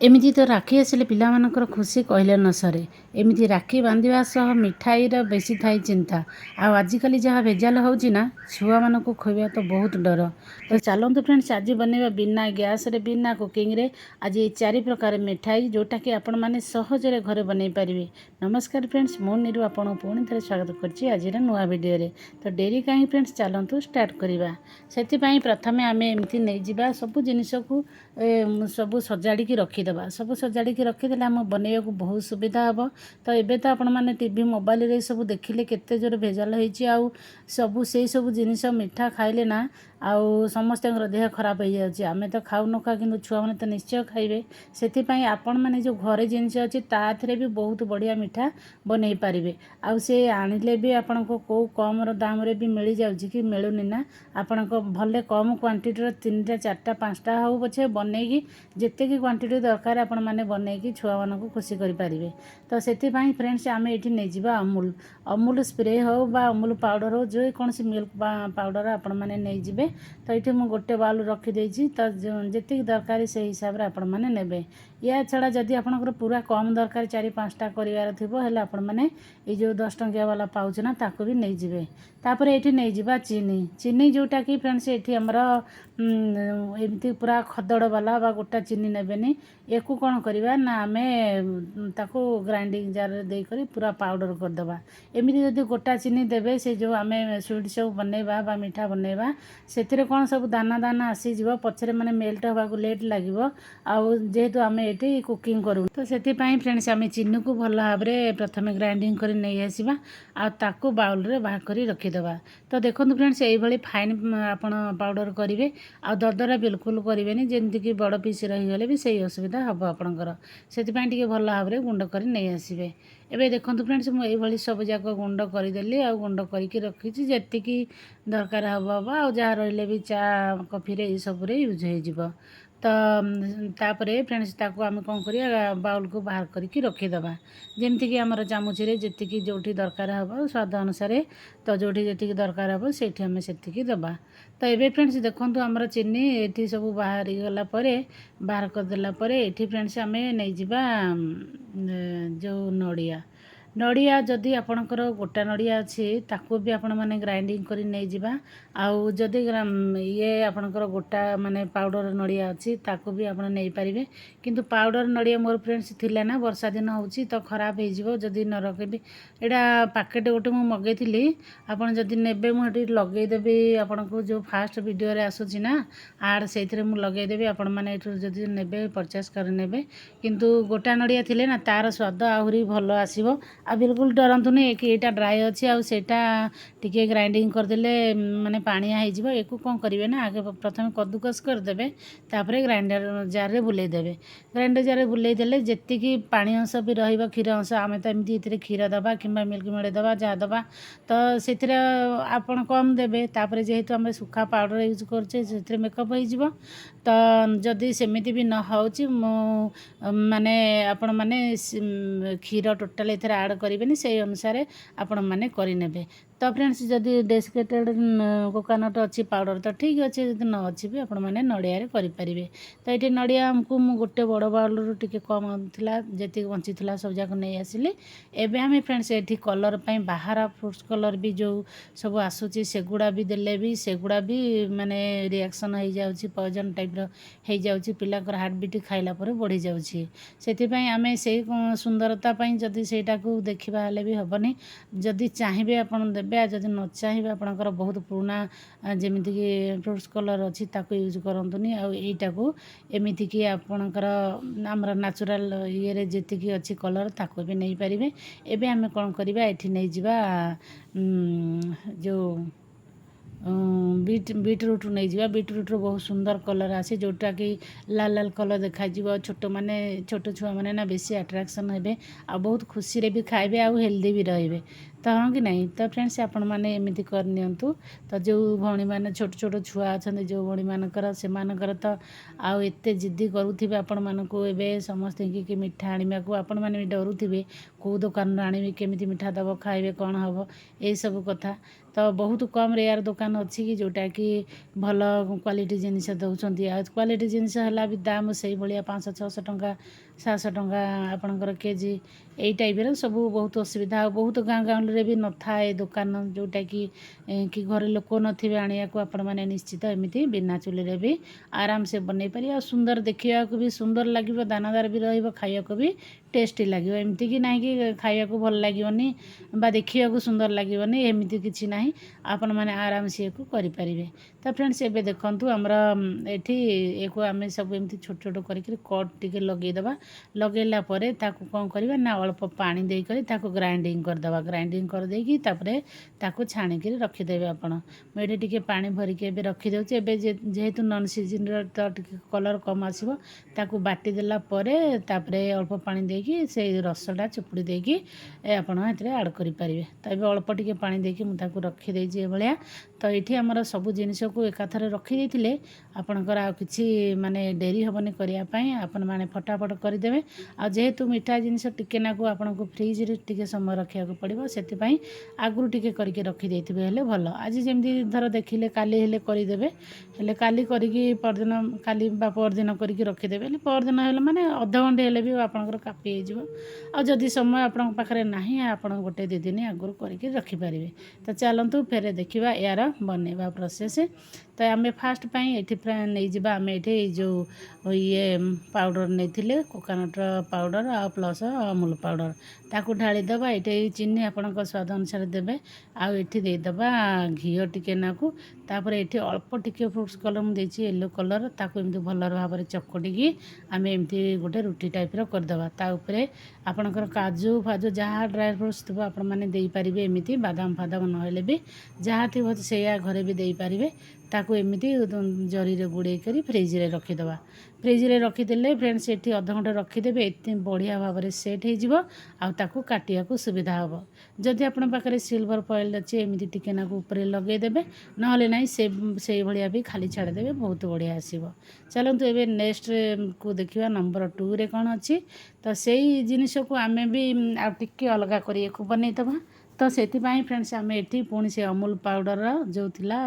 एमिति तो राखी आसिले पिलामानकर खुशी कहले न सरे। एमिति राखी बांधिबा सह मिठाईर बेसी थाई चिंता। आजिकल जहाँ भेजाल होउची ना छुआ मानक खोइबा तो बहुत डर। तो चलतु फ्रेंड्स आज बनैबा बिना गैस रे बिना कुकिंग रे आज ये 4 प्रकार मिठाई जोटा कि आपण माने सहजरे घरे बनै पारिबे। नमस्कार फ्रेंड्स मो निरु आपण पुणी थे स्वागत करछि आज नुआ वीडियो रे। तो डेरी कहीं फ्रेंड्स चलतु स्टार्ट करिबा। सेति पई प्रथमे आमे एमिति नै जिबा सब जिनिस को सब सजाड़ी की रखी देबा। सब सजाड़ी की रखीदे आम बनैया को बहुत सुविधा हम। तो ये तो आपण मैंने टीवी मोबाइल रे सब देखिले केते जोर भेजाल होईची आउ सब से सब जिनिस मिठा खाइले ना आउ समस्त देह खराब हो जाए। आम तो खाऊ न खा कि छुआ मैंने तो निश्चय खाइबे। से आपण मैंने जो घरे जिनिस अच्छी ताथे भी बहुत बढ़िया मिठा बनै पारे। आउ से आनिले भी आपण को कौ कम दाम रे भी मिल जाउची कि मिलुनी ना आपण को भले कम क्वांटिटी 3टा 4टा 5टा हो पछे बनैकी जेते की क्वांटिटी दरकार आपण माने बनैकी छुआ मानक खुशी करि पारिबे। तो सेति पई फ्रेंड्स आमे एठी नै जिबा अमूल अमूल स्प्रे हो बा अमूल पाउडर हो जो कौन सी मिल्क पाउडर आपण माने नै जिबे। तो ये मुझे गोटे बाउल रखी देछि। तो जी दरकार से हिसाब से आपण मैंने नेबे। या छड़ा जदि आपंकर पूरा कम दरकार 4-5टा करार थी हेल्ला आपण मैंने ये जो 10 टंकिया वाला पाउच ना ताको भी नहीं जिबे। तापर एठी नहीं जिबा चीनी चीनी जोटा कि फ्रेंड्स एठी हमर एमती पूरा खदड़ वाला बा गोटा चीनी नेबेनी। एकु कौन करवा ना आमे ताको ग्राइंडिंग जार दे करी पूरा पाउडर कर दबा। एमिति जदि गोटा चीनी देबे से जो आमे स्वीट सब बनैबा बा मिठा बनैबा सेथिरे कौन सब दाना दाना आसी जीव पछरे माने मेल्ट होबा को लेट लागिवो। आउ जेहेतु आमे एठी कुकिंग करू तो सेति पई फ्रेंड्स आमे चीनी को भल भाबरे प्रथमे ग्राइंडिंग करी नै आसीबा आ ताको बाउल रे बाहर करी रखी दबा। तो देखंतु फ्रेंड्स एई भली फाइन आपण पाउडर करिवे आ दरदरा बिल्कुल करिवेनी जेंति कि बड़ पीस रही गले भी सही असुविधा हबो आपणकर। सेति पई टिके भल भाबरे गुंड करी नै आसीबे। एबे देखंतु फ्रेंड्स मु एई भली सब जाक गुंड करी देली आ गुंड करिकि रखिछि जेति कि दरकार हबो आ जहाँ रहिले भी चा कॉफी रे सब रे यूज हो जिवो। तो तापरे फ्रेंड्स ताको आम कौन करिया बाउल को बाहर करके रखीदबा जमती कि आमर चामुच रे जेतिकी जोठी दरकार हबो स्वाद अनुसार। तो जोठी जेतिकी दरकार हबो सेठी आमे सेतिकी दबा। तो एबे फ्रेंड्स देखंतु आमर चीनी एठी सब बाहर गला परे बाहर कर देला परे एठी फ्रेंड्स आमे नै जिबा जो नड़िया नड़िया जदि आपणकर गोटा नड़िया अच्छी ताको भी आपण माने ग्राइंडिंग करी नै जिबा। आउ जदि ये आपणकर गोटा माने पाउडर नड़िया अच्छी ताको भी आपण नै पारिबे। किंतु पाउडर नड़िया मोर फ्रेंड्स थिला ना वर्षा दिन होउची तो खराब हे जिवो जदि न रखिबे। एडा पैकेट गोटे मु मगैथिली आपण जदि नेबे मु हेटी लगै देबी आपणको जो फास्ट वीडियो रे आसुची ना आड सेथिरे मु लगै देबी आपण माने एठु जदि नेबे परचेस कर नेबे। किंतु गोटा नड़िया थिले ना तार स्वाद आहुरी भलो आसीबो। आ बिल्कुल डरंतुनी कि एटा ड्राई अच्छी आटा टिके ग्राइंडिंग करदेले माने पानिया हो जिवो। एकु कौन करिवे ना आगे प्रथम कद्दूकस करदेबे तापरे ग्राइंडर जार रे बुलै देबे। ग्राइंडर जार रे बुलै देले जेतिकी पानी अंश भी रहिबो क्षीर अंश आमे तो एमती इथिरे क्षीर दबा किंबा मिल्क मेड दबा जा दबा तो सेथिरे आपण कम देबे। तापरे जेहेतु आमे सुखा पाउडर यूज करछे सेथिरे मेकअप हो जिवो। तो जदि सेमिति भी न होउची मो माने आपण माने क्षीर टोटल एथिरे ऐड करेंगे से अनुसार आपण मैंने करें। तो फ्रेंड्स जदि डेसिकेटेड कोकोनट अच्छी पाउडर तो ठीक अच्छे जब न अच्छी भी आपण मैंने नड़िया करें। तो ये नड़िया आमको मु गोटे बड़ बाउल टिके कम था जी बंची था सब जाक नहीं आसिली। एवं आम फ्रेंड्स ये कलर पर बाहर फ्रुट्स कलर भी जो सब आसूची सेगुड़ा भी देले भी सेगुड़ा भी माने रिएक्शन हो जाउची पॉइजन टाइप रो हो जाउची पिलाकर हार्ट बीट खाइला पर बढ़ी जाउची। सेति आम से सुंदरता जदि सेटा को देखा हेले भी हेनी जदि चाहिए आपन देबे जदि न चाहिए आपणकर बहुत पुराना जमीती कि फ्रुट्स कलर अच्छी ताको यूज करतुनी आईटा को एमती कि आपणकर आमर नेचुरल ये जी अच्छी कलर ताको भी नहीं पारे। एबे आम कौन करवा ये नहीं जावा जो बीटरूट नहीं जावा। बीटरूट बहुत सुंदर कलर आसे जोटा कि लाल लाल कलर देखा छोट माने छोट छुआ माने ना बेसी अट्राक्शन हेबे आ बहुत खुशी रे भी खाइबे आ हेल्दी भी रहिबे। ତ ହଁ कि नहीं। तो फ्रेंड्स आपण मैंने एमती करनियंतु। तो जो भौणी मैंने छोट छोट छुआ अच्छा जो भौणी मानकर से मानकर तो आउ एते जिद्दी करुथिबे आपण मानकु एबे समस्त कि मिठा आनिबा को आपण माने भी डरुथिबे को दुकान आनिबे केमिति मिठा दब खाइबे कौन हबो एई सब कथा। तो बहुत कम रेयर दुकान अच्छी कि जोटा कि भल क्वालिटी जिनिस दौरान आ क्वालिटी जिनिस है भी दाम से भाया 500-600 टंका 700 टंका आपणकर केजी यही टाइप सब बहुत असुविधा। बहुत गाँ गाँव भी न थाए दुकान जोटा कि घर लोक नथिबे आनिया को आपण माने निश्चित एमती बिना चुली भी आराम से बनई पारे आ सुंदर देखा भी सुंदर लगे दानादार भी रहिबो खाइया को भी टेस्टी लगे एमती कि ना कि खाइया को भल लगिवनी बा देखिया सुंदर लगिवनी एमती किछि नाही आपण माने आराम से को करि परिबे। तो फ्रेंड्स एबे देखंतु हमर एठी एको आमे सब एमती छोट छोट करिक कट टिके लगेई दबा लगेला परे ताकू कोन करबा ना अल्प पानी देई करी ताकू ग्राइंडिंग कर दबा ग्राइंडिंग कर देकी तापरे ताकू छाणी के रखि देबे। आपण मैं एठी टिके पानी भरी के एबे रखि देउची। एबे जेहेतु नॉन सीजन रो तो टिके कलर कम आसीबो ताकू बाटी देला परे तापरे अल्प पानी देकी से रसटा चुपुड़ी देकी आपण एतरे ऐड करि परिबे। तो एबे अल्प टिके पानी देकी मु ताकू रखि देइची ए भलिया। तो ये आमर सब जिनिस को एकाथरे रखिदे आपणकर आ किछि माने डेरी हेनी करने आपण मैंने फटाफट करदे। आ जेहेतु मीठा जिनिस टिके नाकू आपको फ्रिज रे टिके समय रखा पड़ो से आगु टिके करके रखिदे हेले भल। आज जमी धर देखिले काली हेले करदे हेले काली करिकी परदिन काली बा परदिन करके रखिदेवे हेले परदिन हेले माने अध घंटे हेले भी आपणकर कापी हो आ जदि समय आपण पाखरे नाही आपण गोटे 2 दिन आगु करके रखिपारे। तो चलतु फेर देखा यार बनवा प्रोसेस। तो आम फास्ट नहीं आम ये जो ये पाउडर नहीं कोकोनट पाउडर आ प्लस अमूल पाउडर ताकू ढाली दबा। ये चीनी आपण स्वाद अनुसार देवे आईदबा घी टिके नाकू तापर ये अल्प टिके फ्रूट्स कलर मुझे येलो कलर ताकू एमती भल भाव में चकटिकी आम एमती गोटे रुटी टाइप करदे। ताऊपर आपणकर काजू फाजू जहाँ ड्राई फ्रूट्स थो आपण मैंने पारे एमती बादाम फादाम नहले भी जहाँ थी से घरे भी दे पारे ताकू एमती जरी रे गुड़े करी फ्रिज रे रखिदबा। फ्रिज रे रखिदेले फ्रेंड्स ये अध घंटे रखिदेवे एत बढ़िया भाव में सेट हो काटिया को सुविधा हम। जदि आपण पाखे सिल्वर फॉइल अच्छी एमती टिके नाकू ऊपर लगेदेवे नहले ना से भाया भी खाली छाड़देवे बहुत बढ़िया आसीबो। चलतु एबे नेक्स्ट को देखिए नंबर 2 रे कौन अच्छी। तो से जिनिस को आमे भी आ टिके अलग कर बनईदबा। तो से फ्रेंड्स आम ये पुणी से अमूल पाउडर जो थिला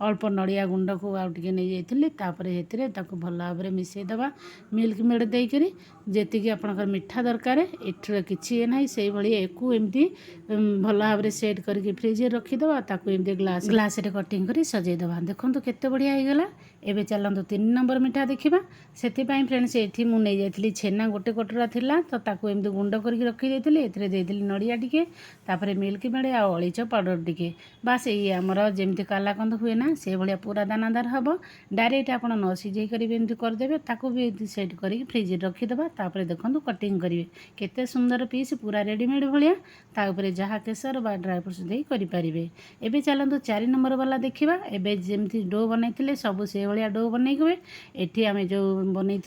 अल्प नड़िया गुंड को आउटे नहीं जाइए भल भाव में मिसईदबा मिल्क मेड देकर जी आपंकर मिठा दरकार एठर किसी ना से भाई एमती भल भाव में सेट करके फ्रिज रखीदबा ताकू एमती ग्लास रे कटिंग कर सजेदबा। देखो केते बढ़िया होगला। एबे चलतु 3 नंबर मिठा देखा। से फ्रेंड्स ये मुझे जाइली छेना गोटे कटोरा थिला तो ताकू एमती गुंड करके रखी देती नड़िया टिके तापर मिल्क मेड आ अलीच पाउडर टिके बास ये आमर जमी कालाकंद हुए ना से भाया पूरा दानादार हम। डायरेक्ट आप न सीझे करेंगे एमती करदे ताकू भी सेट कर फ्रिज रखीदबा। तापर देखो कटिंग करेंगे केते सुंदर पीस पूरा रेडीमेड भाया तापर जहाँ केसर बा ड्राई फ्रूट्स दे करेंगे। एबे चलतु 4 नंबर वाला देखा। एबे जमी डो बनई सब से भाया डो बनई एठी आम जो बनई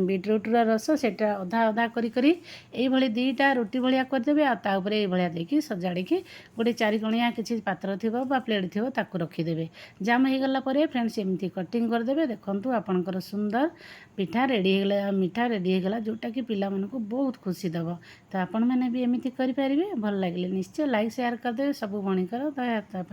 बीटरूट रस से अधा अधा करी ये 2टा रुटी भाया करदे आउपर ये देखिए सजाड़ी गोटे 4 कणिया किसी पात्र थी प्लेट थी ताकू रखीदे। जाम हो गला फ्रेंड्स एमती कटिंग करदे। देखो आपणकर सुंदर पिठा रेडी होगा मिठा रेडी होगा जोटा कि पिला मानकु बहुत खुशी दब। तो आपण मैंने भी एमती करेंगे भल लगे निश्चय लाइक शेयर करदे सब भणीकर दयाता।